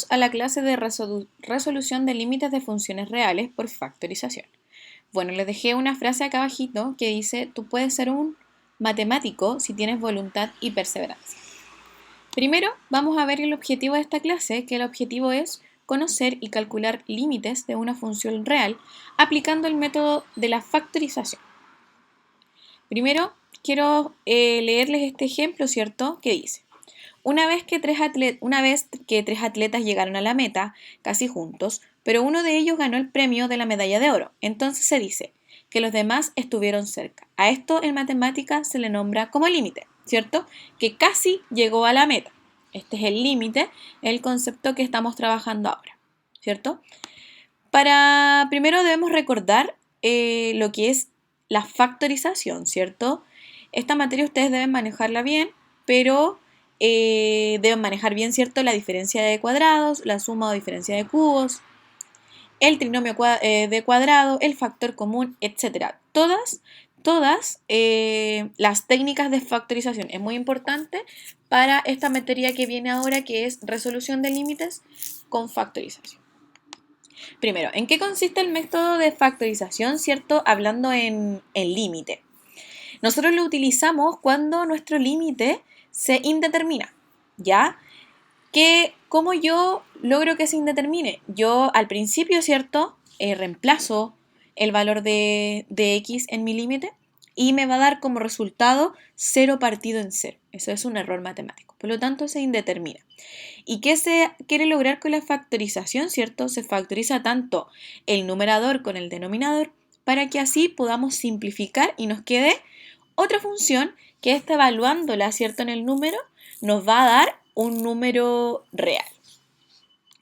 A la clase de resolución de límites de funciones reales por factorización. Bueno, les dejé una frase acá abajito que dice, tú puedes ser un matemático si tienes voluntad y perseverancia. Primero, vamos a ver el objetivo de esta clase, que el objetivo es conocer y calcular límites de una función real aplicando el método de la factorización. Primero, quiero leerles este ejemplo, ¿cierto? Que dice, una vez que tres atletas llegaron a la meta, casi juntos, pero uno de ellos ganó el premio de la medalla de oro. Entonces se dice que los demás estuvieron cerca. A esto en matemáticas se le nombra como límite, ¿cierto? Que casi llegó a la meta. Este es el límite, el concepto que estamos trabajando ahora, ¿cierto? Primero debemos recordar lo que es la factorización, ¿cierto? Esta materia ustedes deben manejarla bien, pero deben manejar bien, ¿cierto? La diferencia de cuadrados, la suma o diferencia de cubos, el trinomio de cuadrado, el factor común, etc. Todas las técnicas de factorización es muy importante para esta materia que viene ahora, que es resolución de límites con factorización. Primero, ¿en qué consiste el método de factorización, cierto? Hablando en límite. Nosotros lo utilizamos cuando nuestro límite se indetermina, ¿ya? ¿Cómo yo logro que se indetermine? Yo al principio, ¿cierto? Reemplazo el valor de x en mi límite y me va a dar como resultado 0 partido en 0. Eso es un error matemático. Por lo tanto, se indetermina. ¿Y qué se quiere lograr con la factorización, cierto? Se factoriza tanto el numerador con el denominador para que así podamos simplificar y nos quede otra función que está evaluándola, ¿cierto? En el número nos va a dar un número real,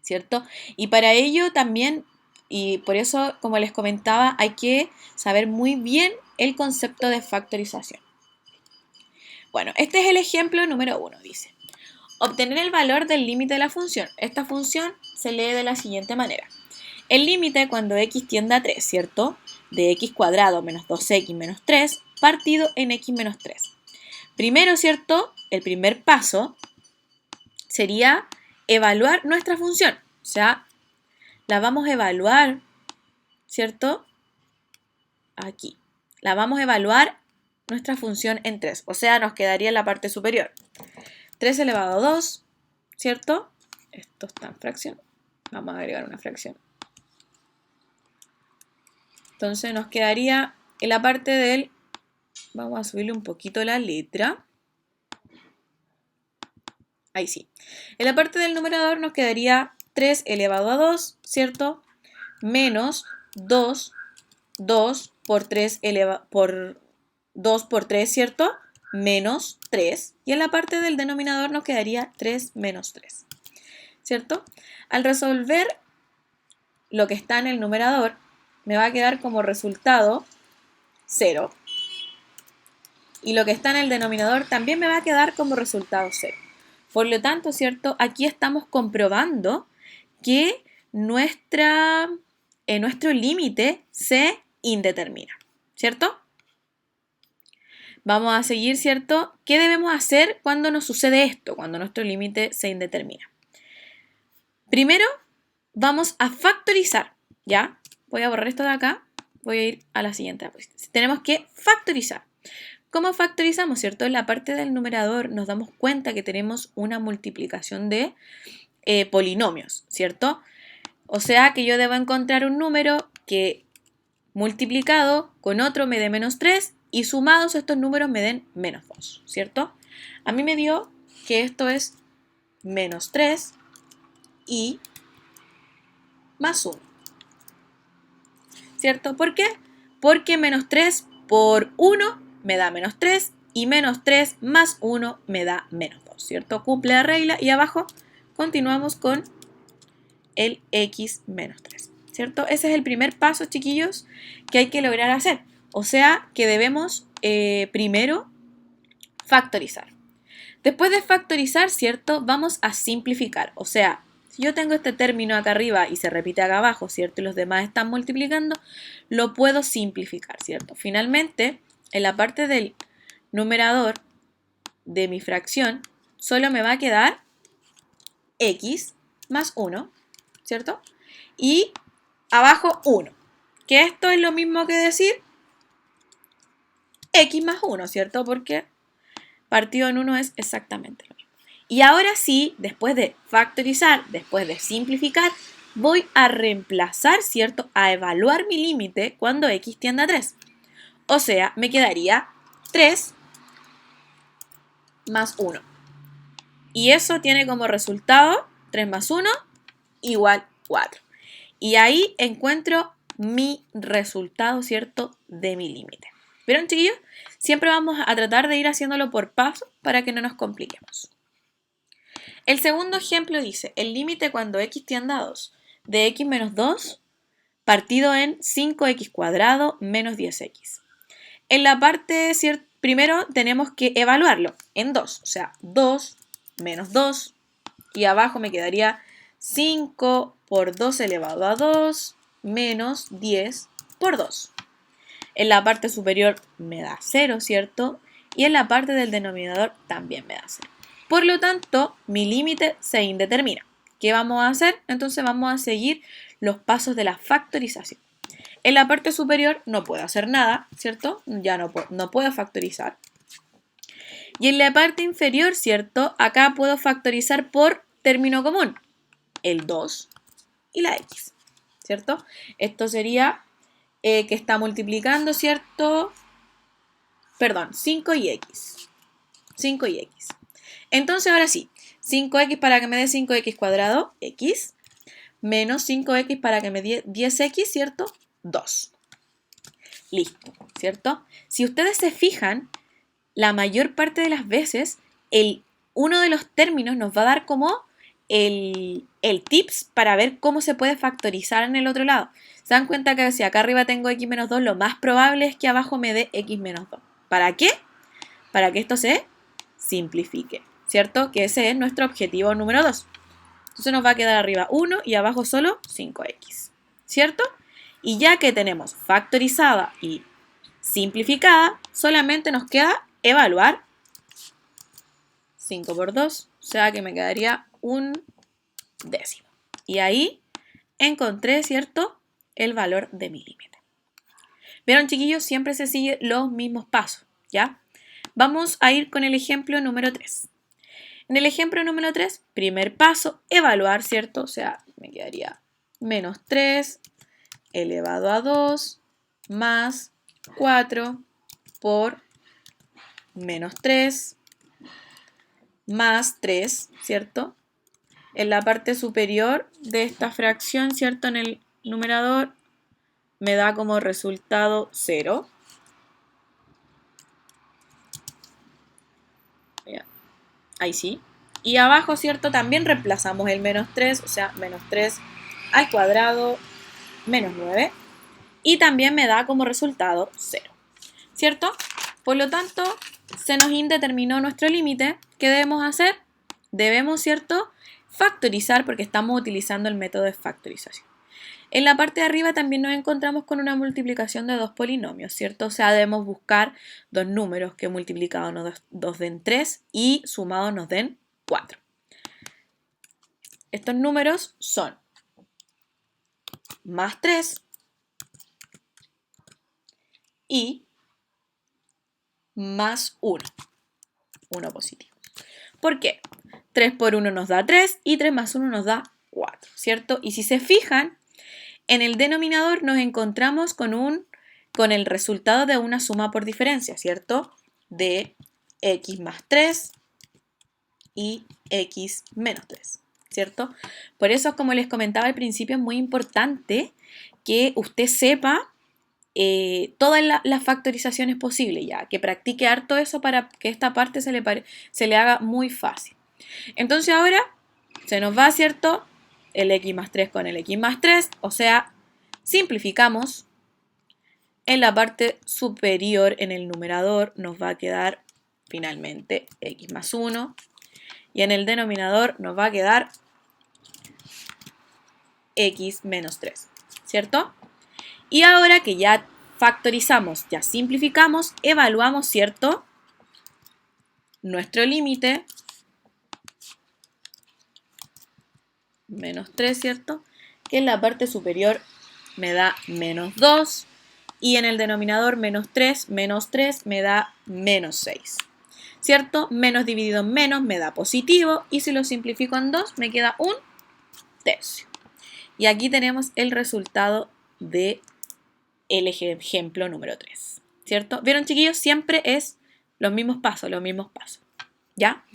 ¿cierto? Y para ello también, y por eso, como les comentaba, hay que saber muy bien el concepto de factorización. Bueno, este es el ejemplo número 1, dice. Obtener el valor del límite de la función. Esta función se lee de la siguiente manera. El límite cuando x tiende a 3, ¿cierto? De x cuadrado menos 2x menos 3 partido en x menos 3. Primero, ¿cierto? El primer paso sería evaluar nuestra función. O sea, la vamos a evaluar, ¿cierto? Aquí. La vamos a evaluar nuestra función en 3. O sea, nos quedaría en la parte superior. 3 elevado a 2, ¿cierto? Esto está en fracción. Vamos a agregar una fracción. Entonces nos quedaría en la parte del... Vamos a subirle un poquito la letra. Ahí sí. En la parte del numerador nos quedaría 3 elevado a 2, ¿cierto? Menos 2 por 3 por 2 por 3, ¿cierto? Menos 3. Y en la parte del denominador nos quedaría 3 menos 3, ¿cierto? Al resolver lo que está en el numerador, me va a quedar como resultado 0. Y lo que está en el denominador también me va a quedar como resultado 0. Por lo tanto, ¿cierto? Aquí estamos comprobando que nuestro límite se indetermina, ¿cierto? Vamos a seguir, ¿cierto? ¿Qué debemos hacer cuando nos sucede esto? Cuando nuestro límite se indetermina. Primero, vamos a factorizar, ¿ya? Voy a borrar esto de acá. Voy a ir a la siguiente diapositiva. Tenemos que factorizar. ¿Cómo factorizamos, cierto? En la parte del numerador nos damos cuenta que tenemos una multiplicación de polinomios, ¿cierto? O sea que yo debo encontrar un número que multiplicado con otro me dé menos 3 y sumados estos números me den menos 2, ¿cierto? A mí me dio que esto es menos 3 y más 1, ¿cierto? ¿Por qué? Porque menos 3 por 1 me da menos 3 y menos 3 más 1 me da menos 2, ¿cierto? Cumple la regla y abajo continuamos con el x menos 3, ¿cierto? Ese es el primer paso, chiquillos, que hay que lograr hacer. O sea, que debemos primero factorizar. Después de factorizar, ¿cierto? Vamos a simplificar. O sea, si yo tengo este término acá arriba y se repite acá abajo, ¿cierto? Y los demás están multiplicando, lo puedo simplificar, ¿cierto? Finalmente, en la parte del numerador de mi fracción, solo me va a quedar x más 1, ¿cierto? Y abajo 1, que esto es lo mismo que decir x más 1, ¿cierto? Porque partido en 1 es exactamente lo mismo. Y ahora sí, después de factorizar, después de simplificar, voy a reemplazar, ¿cierto? A evaluar mi límite cuando x tiende a 3. O sea, me quedaría 3 más 1. Y eso tiene como resultado 3 más 1 igual 4. Y ahí encuentro mi resultado, ¿cierto? De mi límite. ¿Vieron, chiquillos? Siempre vamos a tratar de ir haciéndolo por paso para que no nos compliquemos. El segundo ejemplo dice, el límite cuando x tiende a 2 de x menos 2 partido en 5x cuadrado menos 10x. En la parte, primero tenemos que evaluarlo en 2, o sea, 2 menos 2 y abajo me quedaría 5 por 2 elevado a 2 menos 10 por 2. En la parte superior me da 0, ¿cierto? Y en la parte del denominador también me da 0. Por lo tanto, mi límite se indetermina. ¿Qué vamos a hacer? Entonces vamos a seguir los pasos de la factorización. En la parte superior no puedo hacer nada, ¿cierto? Ya no puedo factorizar. Y en la parte inferior, ¿cierto? Acá puedo factorizar por término común, el 2 y la x, ¿cierto? Esto sería que está multiplicando, ¿cierto? Perdón, 5 y x. 5 y x. Entonces ahora sí, 5x para que me dé 5x cuadrado, x, menos 5x para que me dé 10x, ¿cierto? 2. Listo, ¿cierto? Si ustedes se fijan, la mayor parte de las veces, uno de los términos nos va a dar como el tips para ver cómo se puede factorizar en el otro lado. ¿Se dan cuenta que si acá arriba tengo x menos 2, lo más probable es que abajo me dé x menos 2? ¿Para qué? Para que esto se simplifique, ¿cierto? Que ese es nuestro objetivo número 2. Entonces nos va a quedar arriba 1 y abajo solo 5x, ¿cierto? Y ya que tenemos factorizada y simplificada, solamente nos queda evaluar 5 por 2, o sea que me quedaría un décimo. Y ahí encontré, ¿cierto?, el valor de mi límite. ¿Vieron, chiquillos? Siempre se siguen los mismos pasos, ¿ya? Vamos a ir con el ejemplo número 3. En el ejemplo número 3, primer paso, evaluar, ¿cierto? O sea, me quedaría menos 3 elevado a 2 más 4 por menos 3 más 3, ¿cierto? En la parte superior de esta fracción, ¿cierto? En el numerador me da como resultado 0. Ahí sí. Y abajo, ¿cierto? También reemplazamos el menos 3, o sea, menos 3 al cuadrado menos 9. Y también me da como resultado 0, ¿cierto? Por lo tanto, se nos indeterminó nuestro límite. ¿Qué debemos hacer? Debemos, ¿cierto?, factorizar porque estamos utilizando el método de factorización. En la parte de arriba también nos encontramos con una multiplicación de dos polinomios, ¿cierto? O sea, debemos buscar dos números que multiplicados nos den 3 y sumados nos den 4. Estos números son más 3 y más 1. 1 positivo. ¿Por qué? 3 por 1 nos da 3 y 3 más 1 nos da 4, ¿cierto? Y si se fijan, en el denominador nos encontramos con el resultado de una suma por diferencia, ¿cierto? De x más 3 y x menos 3, ¿cierto? Por eso, como les comentaba al principio, es muy importante que usted sepa todas las factorizaciones posibles, ya, que practique harto eso para que esta parte se le haga muy fácil. Entonces ahora se nos va, ¿cierto?, el x más 3 con el x más 3, o sea, simplificamos. En la parte superior, en el numerador, nos va a quedar finalmente x más 1 y en el denominador nos va a quedar x menos 3, ¿cierto? Y ahora que ya factorizamos, ya simplificamos, evaluamos, ¿cierto?, nuestro límite menos 3, ¿cierto? Que en la parte superior me da menos 2. Y en el denominador menos 3 me da menos 6. ¿Cierto? Menos dividido en menos me da positivo. Y si lo simplifico en 2 me queda un tercio. Y aquí tenemos el resultado del ejemplo número 3. ¿Cierto? ¿Vieron, chiquillos? Siempre es los mismos pasos. ¿Ya?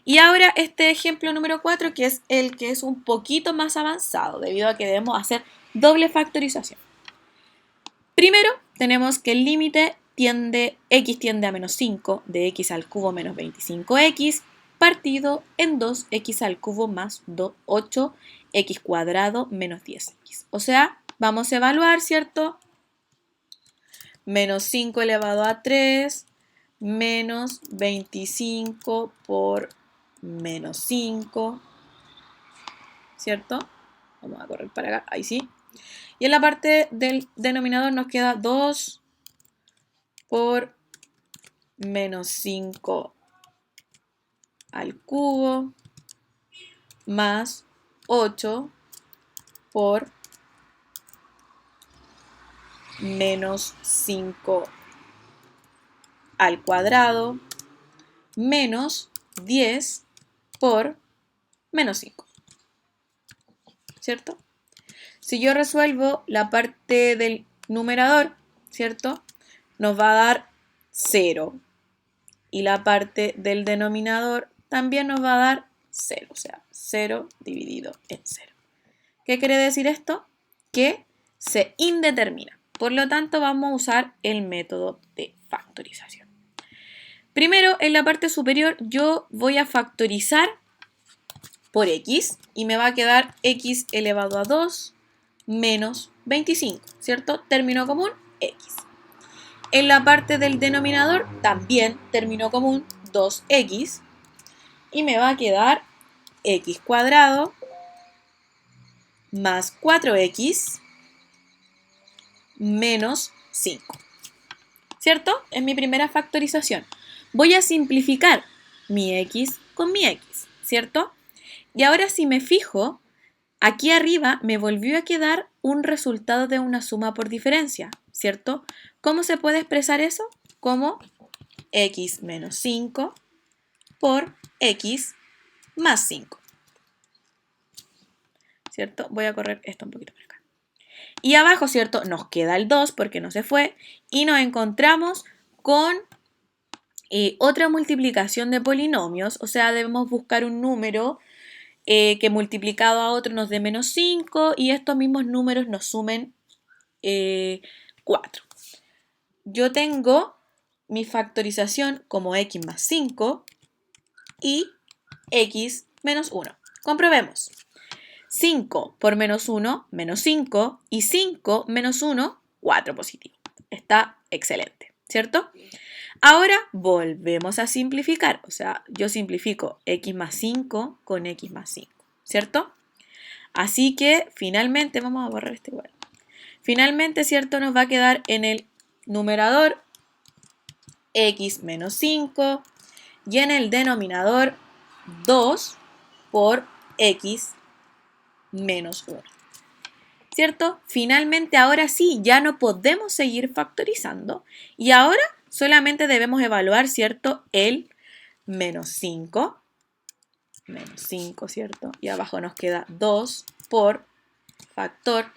Y ahora este ejemplo número 4, que es el que es un poquito más avanzado, debido a que debemos hacer doble factorización. Primero, tenemos que el límite x tiende a menos 5 de x al cubo menos 25x partido en 2x al cubo más 8x cuadrado menos 10x. O sea, vamos a evaluar, ¿cierto? Menos 5 elevado a 3 menos 25 por menos 5, ¿cierto? Vamos a correr para acá, ahí sí. Y en la parte del denominador nos queda 2 por menos 5 al cubo más 8 por menos 5 al cuadrado menos 10 por menos 5. ¿Cierto? Si yo resuelvo la parte del numerador, ¿cierto? Nos va a dar 0. Y la parte del denominador también nos va a dar 0. O sea, 0 dividido en 0. ¿Qué quiere decir esto? Que se indetermina. Por lo tanto, vamos a usar el método de factorización. Primero, en la parte superior, yo voy a factorizar por x y me va a quedar x elevado a 2 menos 25, ¿cierto? Término común, x. En la parte del denominador, también término común, 2x. Y me va a quedar x cuadrado más 4x menos 5. ¿Cierto? Es mi primera factorización. Voy a simplificar mi x con mi x, ¿cierto? Y ahora si me fijo, aquí arriba me volvió a quedar un resultado de una suma por diferencia, ¿cierto? ¿Cómo se puede expresar eso? Como x menos 5 por x más 5. ¿Cierto? Voy a correr esto un poquito por acá. Y abajo, ¿cierto? Nos queda el 2 porque no se fue. Y nos encontramos con otra multiplicación de polinomios. O sea, debemos buscar un número que multiplicado a otro nos dé menos 5 y estos mismos números nos sumen 4. Yo tengo mi factorización como x más 5 y x menos 1. Comprobemos. 5 por menos 1, menos 5, y 5 menos 1, 4 positivo. Está excelente, ¿cierto? Ahora volvemos a simplificar, o sea, yo simplifico x más 5 con x más 5, ¿cierto? Así que finalmente, vamos a borrar este igual. Finalmente, ¿cierto? Nos va a quedar en el numerador x menos 5 y en el denominador 2 por x menos 1. ¿Cierto? Finalmente, ahora sí, ya no podemos seguir factorizando y ahora solamente debemos evaluar, ¿cierto? El menos 5, ¿cierto? Y abajo nos queda 2 por factor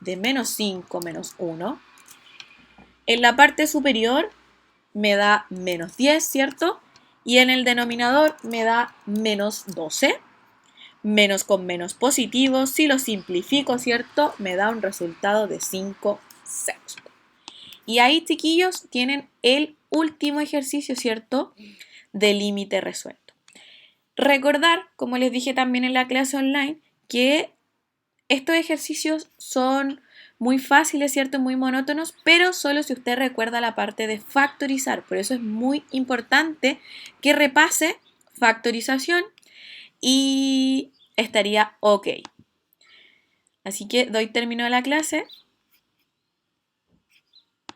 de menos 5 menos 1. En la parte superior me da menos 10, ¿cierto? Y en el denominador me da menos 12. Menos con menos positivo, si lo simplifico, ¿cierto? Me da un resultado de 5 sextos. Y ahí, chiquillos, tienen el último ejercicio, ¿cierto? De límite resuelto. Recordar, como les dije también en la clase online, que estos ejercicios son muy fáciles, ¿cierto? Muy monótonos, pero solo si usted recuerda la parte de factorizar. Por eso es muy importante que repase factorización y estaría ok. Así que doy término a la clase.